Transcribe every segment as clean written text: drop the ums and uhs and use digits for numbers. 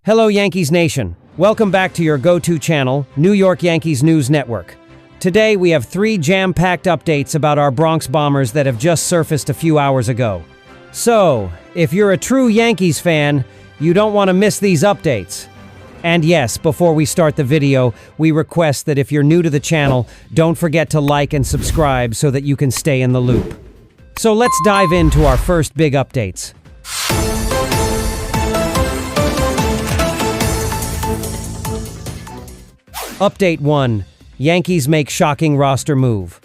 Hello, Yankees Nation. Welcome back to your go-to channel, New York Yankees News Network. Today, we have 3 jam-packed updates about our Bronx Bombers that have just surfaced a few hours ago. So, if you're a true Yankees fan, you don't want to miss these updates. And yes, before we start the video, we request that if you're new to the channel, don't forget to like and subscribe so that you can stay in the loop. So let's dive into our first big updates. Update 1. Yankees make shocking roster move.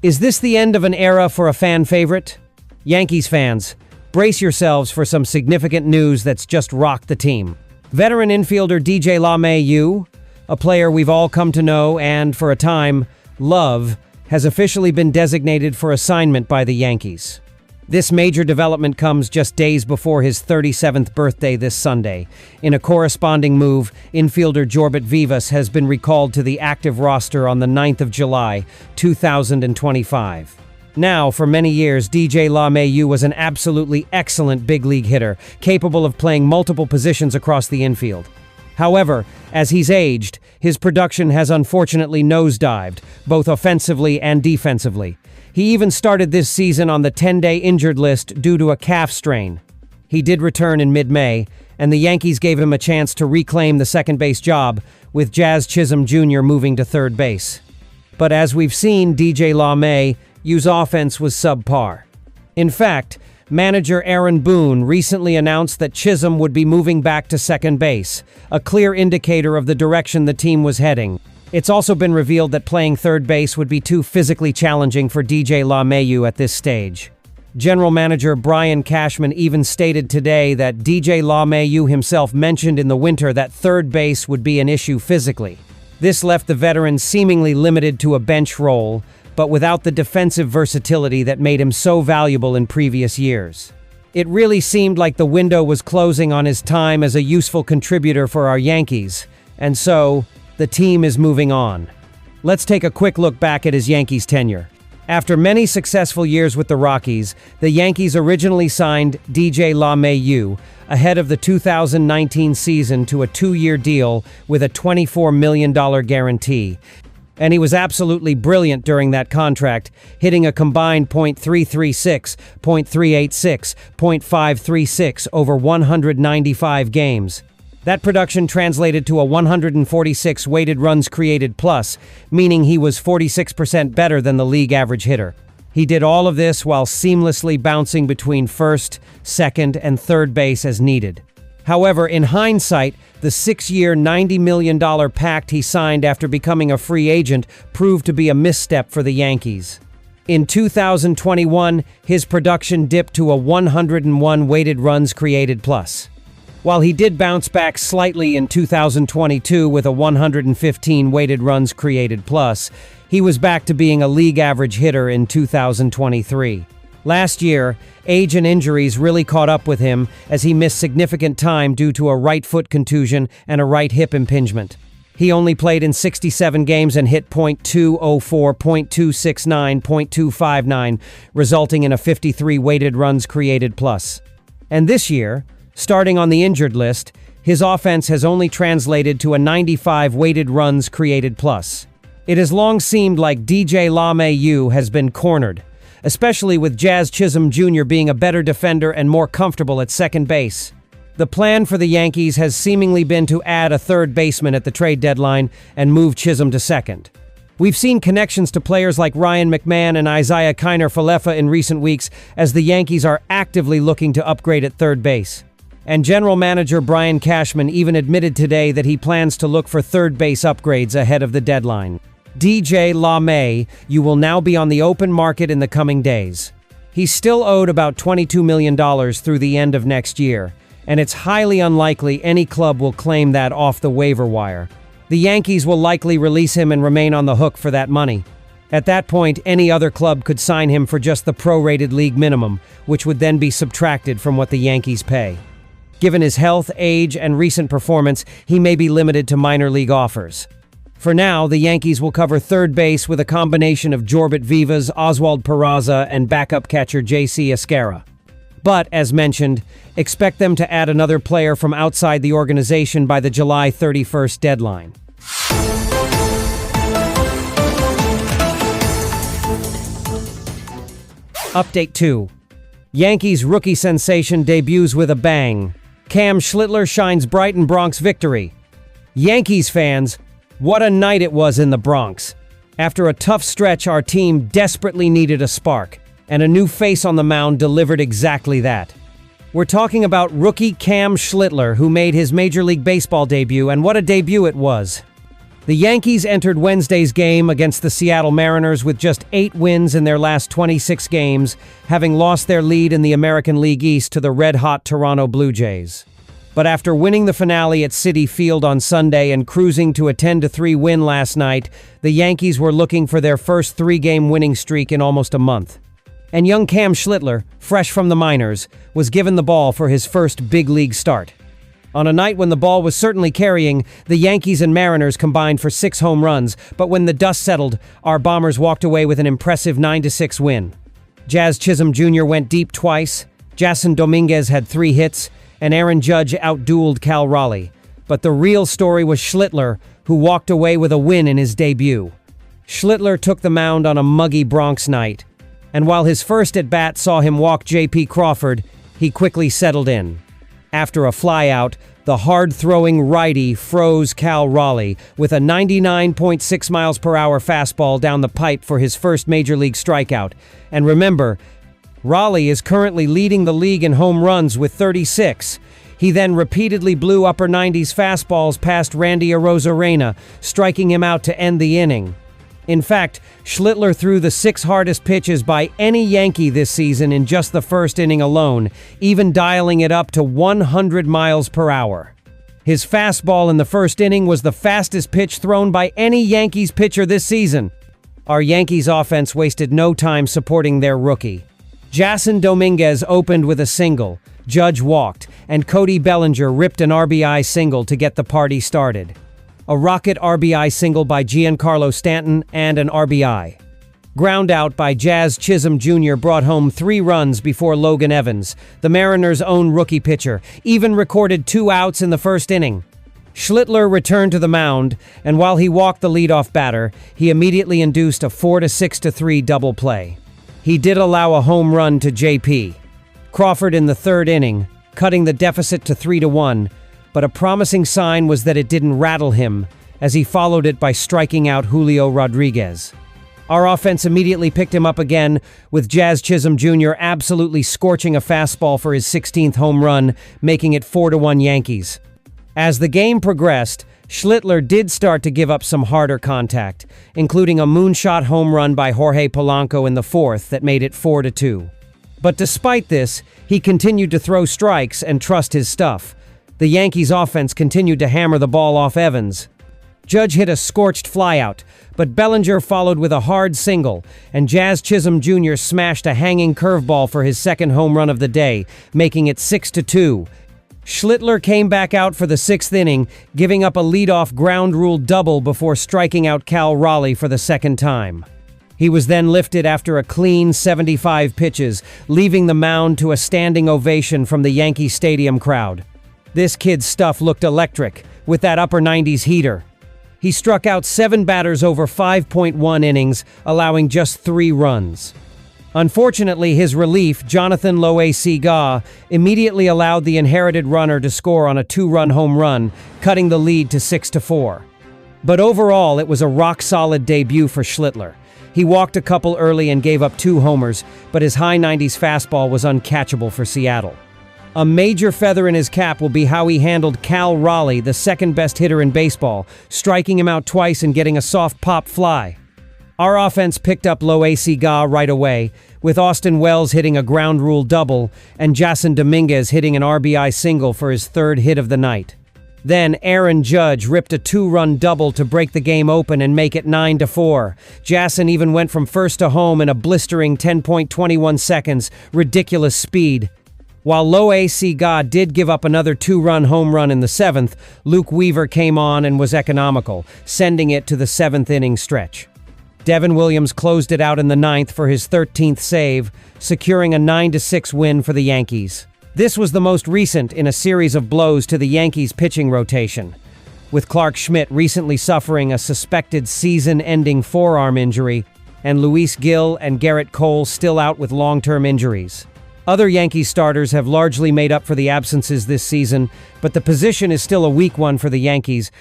Is this the end of an era for a fan favorite? Yankees fans, brace yourselves for some significant news that's just rocked the team. Veteran infielder DJ LeMahieu, a player we've all come to know and, for a time, love, has officially been designated for assignment by the Yankees. This major development comes just days before his 37th birthday this Sunday. In a corresponding move, infielder Jorbit Vivas has been recalled to the active roster on the 9th of July, 2025. Now, for many years, DJ LeMahieu was an absolutely excellent big league hitter, capable of playing multiple positions across the infield. However, as he's aged, his production has unfortunately nosedived, both offensively and defensively. He even started this season on the 10-day injured list due to a calf strain. He did return in mid-May, and the Yankees gave him a chance to reclaim the second base job, with Jazz Chisholm Jr. moving to third base. But as we've seen, DJ LeMahieu's offense was subpar. In fact, manager Aaron Boone recently announced that Chisholm would be moving back to second base, a clear indicator of the direction the team was heading. It's also been revealed that playing third base would be too physically challenging for DJ LeMahieu at this stage. General manager Brian Cashman even stated today that DJ LeMahieu himself mentioned in the winter that third base would be an issue physically. This left the veteran seemingly limited to a bench role, but without the defensive versatility that made him so valuable in previous years. It really seemed like the window was closing on his time as a useful contributor for our Yankees, and so the team is moving on. Let's take a quick look back at his Yankees tenure. After many successful years with the Rockies, the Yankees originally signed DJ LeMahieu ahead of the 2019 season to a 2-year deal with a $24 million guarantee. And he was absolutely brilliant during that contract, hitting a combined .336, .386, .536 over 195 games. That production translated to a 146 weighted runs created plus, meaning he was 46% better than the league average hitter. He did all of this while seamlessly bouncing between first, second, and third base as needed. However, in hindsight, the 6-year, $90 million pact he signed after becoming a free agent proved to be a misstep for the Yankees. In 2021, his production dipped to a 101 weighted runs created plus. While he did bounce back slightly in 2022 with a 115 weighted runs created plus, he was back to being a league average hitter in 2023. Last year, age and injuries really caught up with him as he missed significant time due to a right foot contusion and a right hip impingement. He only played in 67 games and hit .204, .269, .259, resulting in a 53 weighted runs created plus. And this year, starting on the injured list, his offense has only translated to a 95 weighted runs created plus. It has long seemed like DJ LeMahieu has been cornered, especially with Jazz Chisholm Jr. being a better defender and more comfortable at second base. The plan for the Yankees has seemingly been to add a third baseman at the trade deadline and move Chisholm to second. We've seen connections to players like Ryan McMahon and Isaiah Kiner-Falefa in recent weeks as the Yankees are actively looking to upgrade at third base. And general manager Brian Cashman even admitted today that he plans to look for third base upgrades ahead of the deadline. DJ LeMahieu will now be on the open market in the coming days. He's still owed about $22 million through the end of next year, and it's highly unlikely any club will claim that off the waiver wire. The Yankees will likely release him and remain on the hook for that money. At that point, any other club could sign him for just the prorated league minimum, which would then be subtracted from what the Yankees pay. Given his health, age, and recent performance, he may be limited to minor league offers. For now, the Yankees will cover third base with a combination of Jorbit Vivas, Oswald Peraza, and backup catcher J.C. Esquera. But, as mentioned, expect them to add another player from outside the organization by the July 31st deadline. Update 2. Yankees rookie sensation debuts with a bang. Cam Schlittler shines bright in Bronx victory. Yankees fans, what a night it was in the Bronx. After a tough stretch, our team desperately needed a spark, and a new face on the mound delivered exactly that. We're talking about rookie Cam Schlittler, who made his Major League Baseball debut, and what a debut it was. The Yankees entered Wednesday's game against the Seattle Mariners with just 8 wins in their last 26 games, having lost their lead in the American League East to the red-hot Toronto Blue Jays. But after winning the finale at Citi Field on Sunday and cruising to a 10-3 win last night, the Yankees were looking for their first 3-game winning streak in almost a month. And young Cam Schlittler, fresh from the minors, was given the ball for his first big league start. On a night when the ball was certainly carrying, the Yankees and Mariners combined for 6 home runs, but when the dust settled, our Bombers walked away with an impressive 9-6 win. Jazz Chisholm Jr. went deep twice, Jasson Dominguez had 3 hits, and Aaron Judge outdueled Cal Raleigh. But the real story was Schlittler, who walked away with a win in his debut. Schlittler took the mound on a muggy Bronx night, and while his first at-bat saw him walk J.P. Crawford, he quickly settled in. After a flyout, the hard-throwing righty froze Cal Raleigh with a 99.6 miles per hour fastball down the pipe for his first major league strikeout. And remember, Raleigh is currently leading the league in home runs with 36. He then repeatedly blew upper 90s fastballs past Randy Arozarena, striking him out to end the inning. In fact, Schlittler threw the 6 hardest pitches by any Yankee this season in just the first inning alone, even dialing it up to 100 miles per hour. His fastball in the first inning was the fastest pitch thrown by any Yankees pitcher this season. Our Yankees offense wasted no time supporting their rookie. Jasson Dominguez opened with a single, Judge walked, and Cody Bellinger ripped an RBI single to get the party started. A rocket RBI single by Giancarlo Stanton, and an RBI. Ground out by Jazz Chisholm Jr. brought home 3 runs before Logan Evans, the Mariners' own rookie pitcher, even recorded 2 outs in the first inning. Schlittler returned to the mound, and while he walked the leadoff batter, he immediately induced a 4-6-3 double play. He did allow a home run to J.P. Crawford in the 3rd inning, cutting the deficit to 3-1, but a promising sign was that it didn't rattle him, as he followed it by striking out Julio Rodriguez. Our offense immediately picked him up again, with Jazz Chisholm Jr. absolutely scorching a fastball for his 16th home run, making it 4-1 Yankees. As the game progressed, Schlittler did start to give up some harder contact, including a moonshot home run by Jorge Polanco in the 4th that made it 4-2. But despite this, he continued to throw strikes and trust his stuff. The Yankees' offense continued to hammer the ball off Evans. Judge hit a scorched flyout, but Bellinger followed with a hard single, and Jazz Chisholm Jr. smashed a hanging curveball for his 2nd home run of the day, making it 6-2. Schlittler came back out for the 6th inning, giving up a leadoff ground rule double before striking out Cal Raleigh for the 2nd time. He was then lifted after a clean 75 pitches, leaving the mound to a standing ovation from the Yankee Stadium crowd. This kid's stuff looked electric, with that upper 90s heater. He struck out 7 batters over 5.1 innings, allowing just 3 runs. Unfortunately, his relief, Jonathan Loaisiga, immediately allowed the inherited runner to score on a 2-run home run, cutting the lead to 6-4. But overall, it was a rock-solid debut for Schlittler. He walked a couple early and gave up 2 homers, but his high 90s fastball was uncatchable for Seattle. A major feather in his cap will be how he handled Cal Raleigh, the 2nd-best hitter in baseball, striking him out twice and getting a soft pop fly. Our offense picked up Loaisiga right away, with Austin Wells hitting a ground rule double and Jasson Dominguez hitting an RBI single for his 3rd hit of the night. Then Aaron Judge ripped a 2-run double to break the game open and make it 9-4. Jasson even went from first to home in a blistering 10.21 seconds, ridiculous speed. While Loaisiga did give up another 2-run home run in the 7th, Luke Weaver came on and was economical, sending it to the 7th inning stretch. Devin Williams closed it out in the ninth for his 13th save, securing a 9-6 win for the Yankees. This was the most recent in a series of blows to the Yankees' pitching rotation, with Clark Schmidt recently suffering a suspected season-ending forearm injury, and Luis Gil and Garrett Cole still out with long-term injuries. Other Yankees starters have largely made up for the absences this season, but the position is still a weak one for the Yankees,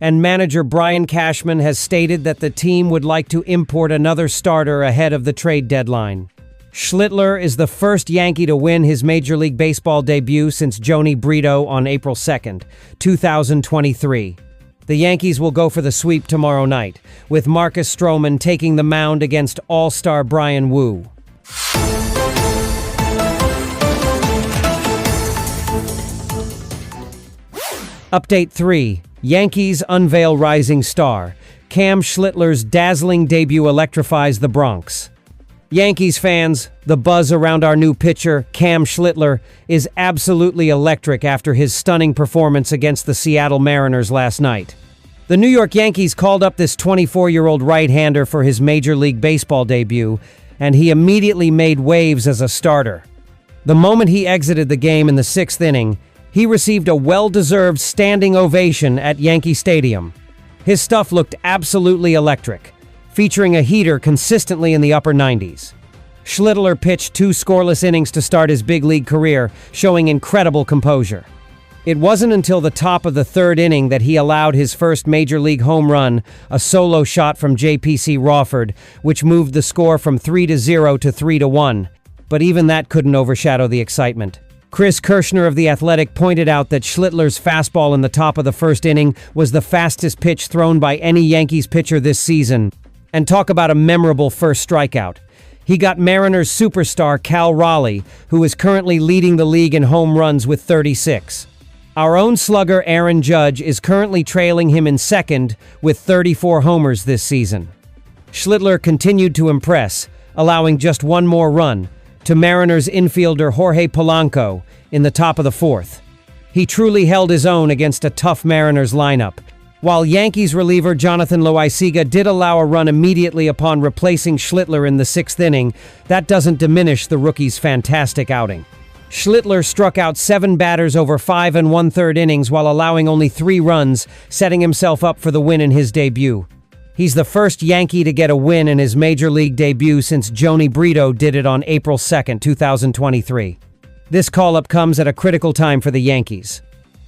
and manager Brian Cashman has stated that the team would like to import another starter ahead of the trade deadline. Schlittler is the first Yankee to win his Major League Baseball debut since Joni Brito on April 2nd, 2023. The Yankees will go for the sweep tomorrow night, with Marcus Stroman taking the mound against All-Star Bryan Woo. Update 3. Yankees unveil rising star. Cam Schlittler's dazzling debut electrifies the Bronx. Yankees fans, the buzz around our new pitcher, Cam Schlittler, is absolutely electric after his stunning performance against the Seattle Mariners last night. The New York Yankees called up this 24-year-old right-hander for his Major League Baseball debut, and he immediately made waves as a starter. The moment he exited the game in the sixth inning, he received a well-deserved standing ovation at Yankee Stadium. His stuff looked absolutely electric, featuring a heater consistently in the upper 90s. Schlittler pitched 2 scoreless innings to start his big league career, showing incredible composure. It wasn't until the top of the third inning that he allowed his first Major League home run, a solo shot from JPC Rawford, which moved the score from 3-0 to 3-1. But even that couldn't overshadow the excitement. Chris Kirschner of The Athletic pointed out that Schlittler's fastball in the top of the first inning was the fastest pitch thrown by any Yankees pitcher this season. And talk about a memorable first strikeout. He got Mariners superstar Cal Raleigh, who is currently leading the league in home runs with 36. Our own slugger Aaron Judge is currently trailing him in second with 34 homers this season. Schlittler continued to impress, allowing just one more run to Mariners infielder Jorge Polanco in the top of the fourth. He truly held his own against a tough Mariners lineup. While Yankees reliever Jonathan Loaisiga did allow a run immediately upon replacing Schlittler in the sixth inning, that doesn't diminish the rookie's fantastic outing. Schlittler struck out 7 batters over 5 1/3 innings while allowing only 3 runs, setting himself up for the win in his debut. He's the first Yankee to get a win in his Major League debut since Joni Brito did it on April 2nd, 2023. This call-up comes at a critical time for the Yankees.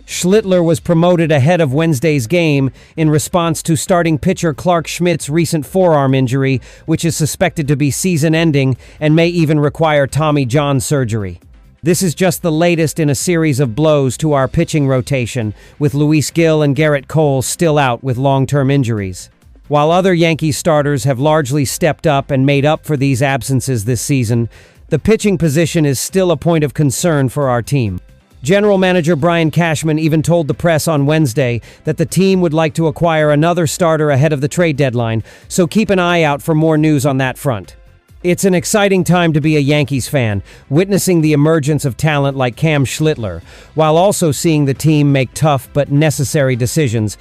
Schlittler was promoted ahead of Wednesday's game in response to starting pitcher Clark Schmidt's recent forearm injury, which is suspected to be season-ending and may even require Tommy John surgery. This is just the latest in a series of blows to our pitching rotation, with Luis Gil and Garrett Cole still out with long-term injuries. While other Yankees starters have largely stepped up and made up for these absences this season, the pitching position is still a point of concern for our team. General Manager Brian Cashman even told the press on Wednesday that the team would like to acquire another starter ahead of the trade deadline, so keep an eye out for more news on that front. It's an exciting time to be a Yankees fan, witnessing the emergence of talent like Cam Schlittler, while also seeing the team make tough but necessary decisions.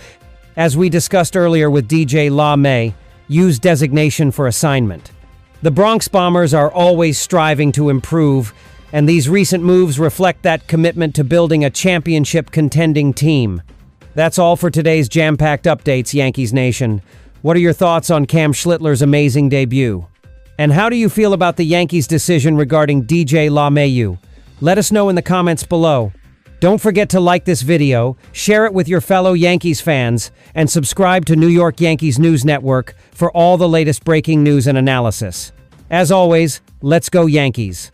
As we discussed earlier with DJ LeMahieu, use designation for assignment. The Bronx Bombers are always striving to improve, and these recent moves reflect that commitment to building a championship-contending team. That's all for today's jam-packed updates, Yankees Nation. What are your thoughts on Cam Schlittler's amazing debut? And how do you feel about the Yankees' decision regarding DJ LeMahieu? Let us know in the comments below. Don't forget to like this video, share it with your fellow Yankees fans, and subscribe to New York Yankees News Network for all the latest breaking news and analysis. As always, let's go Yankees!